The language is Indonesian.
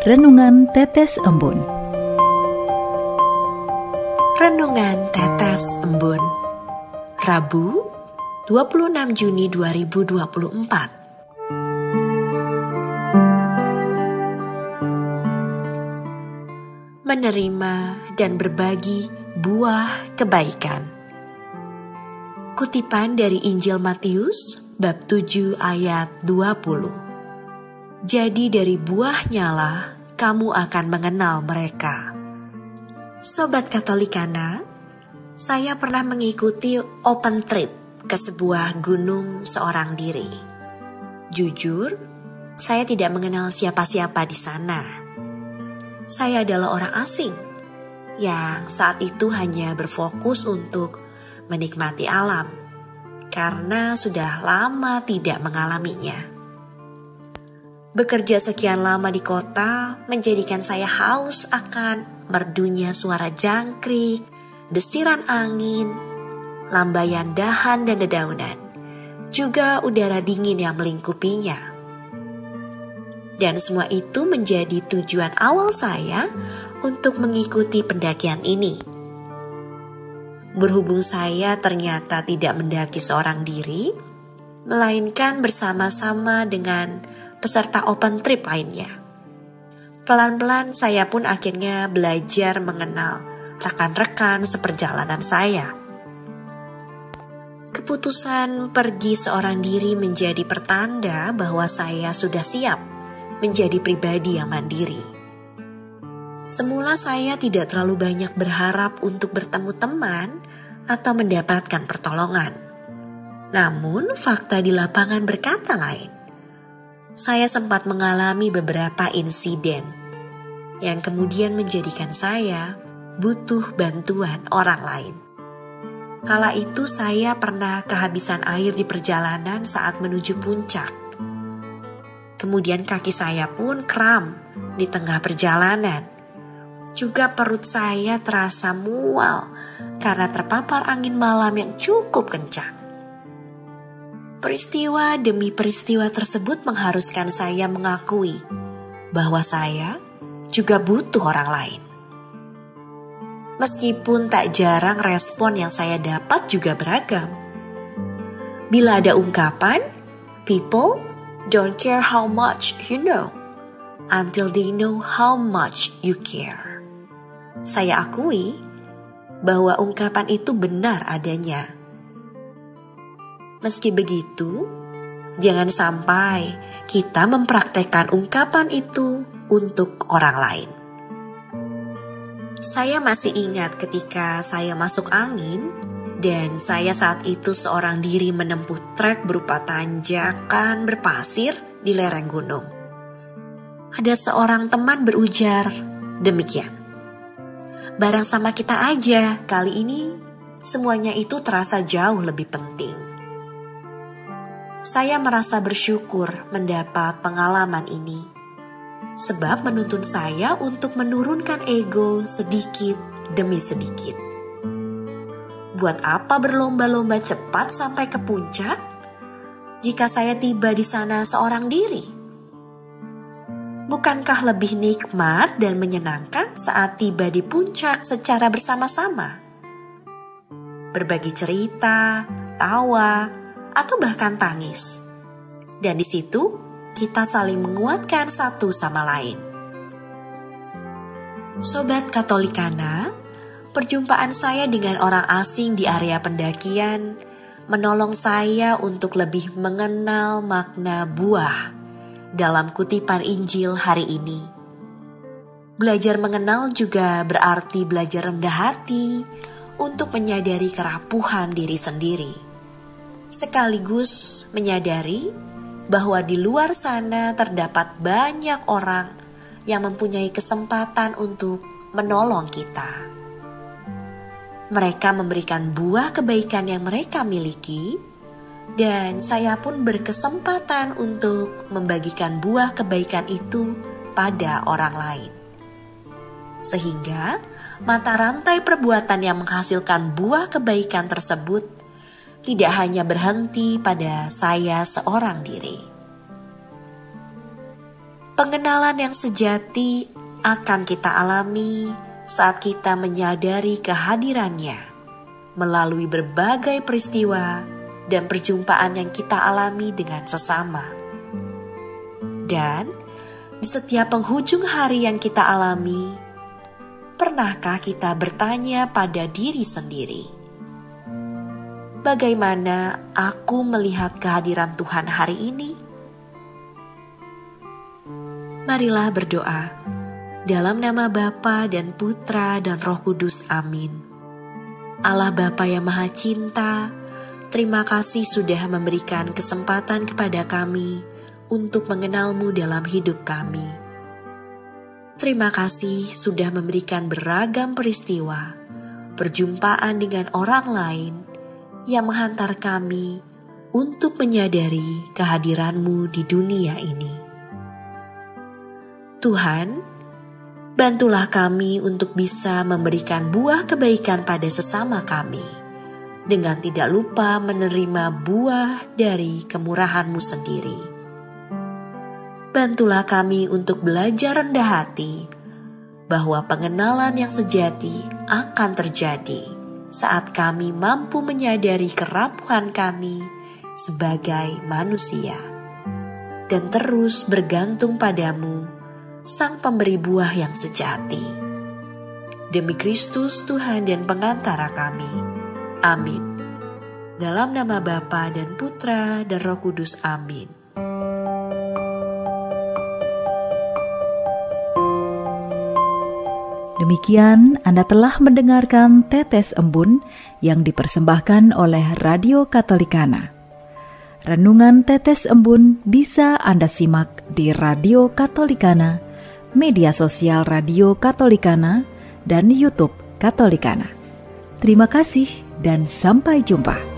Renungan Tetes Embun. Renungan Tetes Embun, Rabu 26 Juni 2024. Menerima dan berbagi buah kebaikan. Kutipan dari Injil Matius bab 7 ayat 20. Jadi dari buahnya lah kamu akan mengenal mereka. Sobat Katolikana, saya pernah mengikuti open trip ke sebuah gunung seorang diri. Jujur, saya tidak mengenal siapa-siapa di sana. Saya adalah orang asing yang saat itu hanya berfokus untuk menikmati alam karena sudah lama tidak mengalaminya. Bekerja sekian lama di kota menjadikan saya haus akan merdunya suara jangkrik, desiran angin, lambaian dahan dan dedaunan, juga udara dingin yang melingkupinya. Dan semua itu menjadi tujuan awal saya untuk mengikuti pendakian ini. Berhubung saya ternyata tidak mendaki seorang diri, melainkan bersama-sama dengan peserta open trip lainnya. Pelan-pelan saya pun akhirnya belajar mengenal rekan-rekan seperjalanan saya. Keputusan pergi seorang diri menjadi pertanda bahwa saya sudah siap menjadi pribadi yang mandiri. Semula saya tidak terlalu banyak berharap untuk bertemu teman atau mendapatkan pertolongan. Namun fakta di lapangan berkata lain. Saya sempat mengalami beberapa insiden yang kemudian menjadikan saya butuh bantuan orang lain. Kala itu saya pernah kehabisan air di perjalanan saat menuju puncak. Kemudian kaki saya pun kram di tengah perjalanan. Juga perut saya terasa mual karena terpapar angin malam yang cukup kencang. Peristiwa demi peristiwa tersebut mengharuskan saya mengakui bahwa saya juga butuh orang lain. Meskipun tak jarang respon yang saya dapat juga beragam. Bila ada ungkapan, people don't care how much you know until they know how much you care. Saya akui bahwa ungkapan itu benar adanya. Meski begitu, jangan sampai kita mempraktekkan ungkapan itu untuk orang lain. Saya masih ingat ketika saya masuk angin dan saya saat itu seorang diri menempuh trek berupa tanjakan berpasir di lereng gunung. Ada seorang teman berujar demikian. Barang sama kita aja, kali ini semuanya itu terasa jauh lebih penting. Saya merasa bersyukur mendapat pengalaman ini, sebab menuntun saya untuk menurunkan ego sedikit demi sedikit. Buat apa berlomba-lomba cepat sampai ke puncak, jika saya tiba di sana seorang diri? Bukankah lebih nikmat dan menyenangkan saat tiba di puncak secara bersama-sama? Berbagi cerita, tawa, atau bahkan tangis. Dan di situ kita saling menguatkan satu sama lain. Sobat Katolikana, perjumpaan saya dengan orang asing di area pendakian menolong saya untuk lebih mengenal makna buah dalam kutipan Injil hari ini. Belajar mengenal juga berarti belajar rendah hati untuk menyadari kerapuhan diri sendiri. Sekaligus menyadari bahwa di luar sana terdapat banyak orang yang mempunyai kesempatan untuk menolong kita. Mereka memberikan buah kebaikan yang mereka miliki, dan saya pun berkesempatan untuk membagikan buah kebaikan itu pada orang lain. Sehingga mata rantai perbuatan yang menghasilkan buah kebaikan tersebut tidak hanya berhenti pada saya seorang diri. Pengenalan yang sejati akan kita alami saat kita menyadari kehadirannya melalui berbagai peristiwa dan perjumpaan yang kita alami dengan sesama. Dan di setiap penghujung hari yang kita alami, pernahkah kita bertanya pada diri sendiri, bagaimana aku melihat kehadiran Tuhan hari ini? Marilah berdoa dalam nama Bapa dan Putra dan Roh Kudus. Amin. Allah Bapa yang Maha Cinta, terima kasih sudah memberikan kesempatan kepada kami untuk mengenal-Mu dalam hidup kami. Terima kasih sudah memberikan beragam peristiwa, perjumpaan dengan orang lain yang menghantar kami untuk menyadari kehadiran-Mu di dunia ini. Tuhan, bantulah kami untuk bisa memberikan buah kebaikan pada sesama kami, dengan tidak lupa menerima buah dari kemurahan-Mu sendiri. Bantulah kami untuk belajar rendah hati, bahwa pengenalan yang sejati akan terjadi saat kami mampu menyadari kerapuhan kami sebagai manusia, dan terus bergantung padamu, Sang Pemberi buah yang sejati. Demi Kristus Tuhan dan pengantara kami. Amin. Dalam nama Bapa dan Putra dan Roh Kudus. Amin. Demikian Anda telah mendengarkan Tetes Embun yang dipersembahkan oleh Radio Katolikana. Renungan Tetes Embun bisa Anda simak di Radio Katolikana, media sosial Radio Katolikana, dan YouTube Katolikana. Terima kasih dan sampai jumpa.